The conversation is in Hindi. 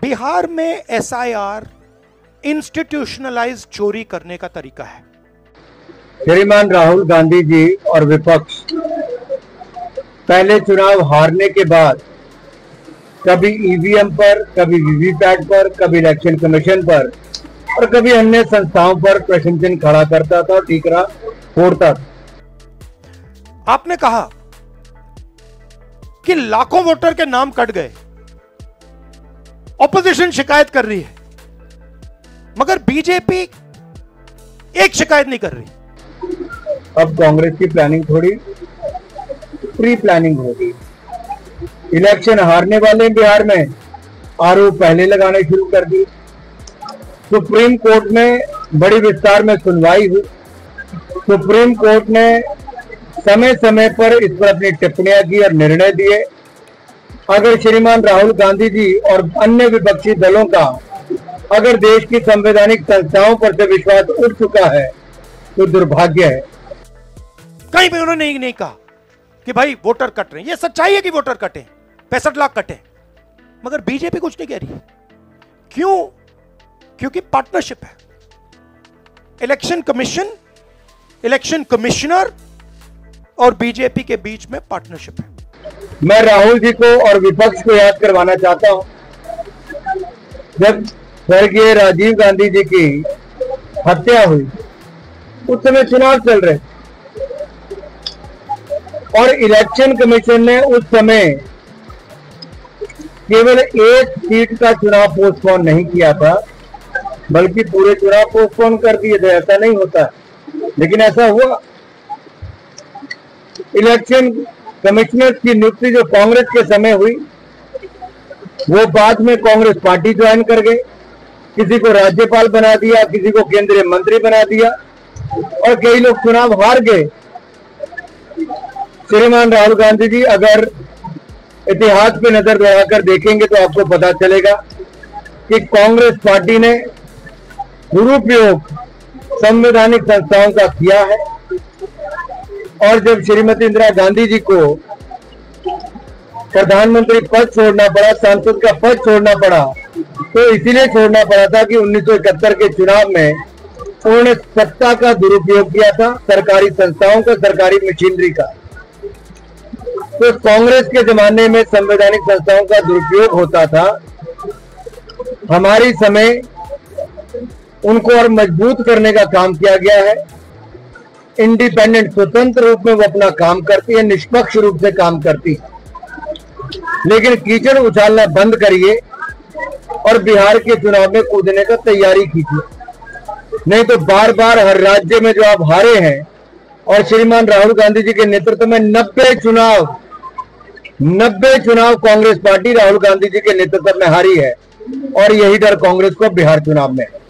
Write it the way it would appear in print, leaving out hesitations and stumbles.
बिहार में एसआईआर इंस्टीट्यूशनलाइज चोरी करने का तरीका है। श्रीमान राहुल गांधी जी और विपक्ष पहले चुनाव हारने के बाद कभी ईवीएम पर, कभी वीवीपैट पर, कभी इलेक्शन कमीशन पर और कभी अन्य संस्थाओं पर प्रश्न चिन्ह खड़ा करता था और ठीकरा फोड़ता था। आपने कहा कि लाखों वोटर के नाम कट गए, ऑपोजिशन शिकायत कर रही है, मगर बीजेपी एक शिकायत नहीं कर रही। अब कांग्रेस की प्लानिंग थोड़ी प्री प्लानिंग होगी। इलेक्शन हारने वाले बिहार में आरोप पहले लगाने शुरू कर दिए। सुप्रीम कोर्ट में बड़ी विस्तार में सुनवाई हुई। सुप्रीम कोर्ट ने समय समय पर इस पर अपनी टिप्पणियां की और निर्णय दिए। अगर श्रीमान राहुल गांधी जी और अन्य विपक्षी दलों का अगर देश की संवैधानिक संस्थाओं पर से विश्वास उठ चुका है तो दुर्भाग्य है। कहीं भी उन्होंने नहीं कहा कि भाई वोटर कट रहे हैं। ये सच्चाई है कि वोटर कटे, 65 लाख कटे, मगर बीजेपी कुछ नहीं कह रही है। क्यों? क्योंकि पार्टनरशिप है। इलेक्शन कमीशन, इलेक्शन कमिश्नर और बीजेपी के बीच में पार्टनरशिप है। मैं राहुल जी को और विपक्ष को याद करवाना चाहता हूं, जब स्वर्गीय राजीव गांधी जी की हत्या हुई उस समय चुनाव चल रहे और इलेक्शन कमीशन ने उस समय केवल एक सीट का चुनाव पोस्टपोन नहीं किया था, बल्कि पूरे चुनाव पोस्टपोन कर दिए थे। ऐसा नहीं होता, लेकिन ऐसा हुआ। इलेक्शन कमिश्नर की नियुक्ति जो कांग्रेस के समय हुई, वो बाद में कांग्रेस पार्टी ज्वाइन कर गए। किसी को राज्यपाल बना दिया, किसी को केंद्रीय मंत्री बना दिया और कई लोग चुनाव हार गए। श्रीमान राहुल गांधी जी अगर इतिहास पे नजर दौड़ाकर देखेंगे तो आपको पता चलेगा कि कांग्रेस पार्टी ने दुरुपयोग संवैधानिक संस्थाओं का किया है। और जब श्रीमती इंदिरा गांधी जी को प्रधानमंत्री पद छोड़ना पड़ा, सांसद का पद छोड़ना पड़ा, तो इसीलिए छोड़ना पड़ा था कि 1971 के चुनाव में उन्होंने सत्ता का दुरुपयोग किया था, सरकारी संस्थाओं का, सरकारी मशीनरी का। तो कांग्रेस के जमाने में संवैधानिक संस्थाओं का दुरुपयोग होता था। हमारी समय उनको और मजबूत करने का काम किया गया है। इंडिपेंडेंट, स्वतंत्र रूप में वो अपना काम करती है, निष्पक्ष रूप से काम करती है। लेकिन कीचड़ उछालना बंद करिए और बिहार के चुनाव में कूदने का तैयारी कीजिए, नहीं तो बार बार हर राज्य में जो आप हारे हैं और श्रीमान राहुल गांधी जी के नेतृत्व में 90 चुनाव कांग्रेस पार्टी राहुल गांधी जी के नेतृत्व में हारी है और यही डर कांग्रेस को बिहार चुनाव में है।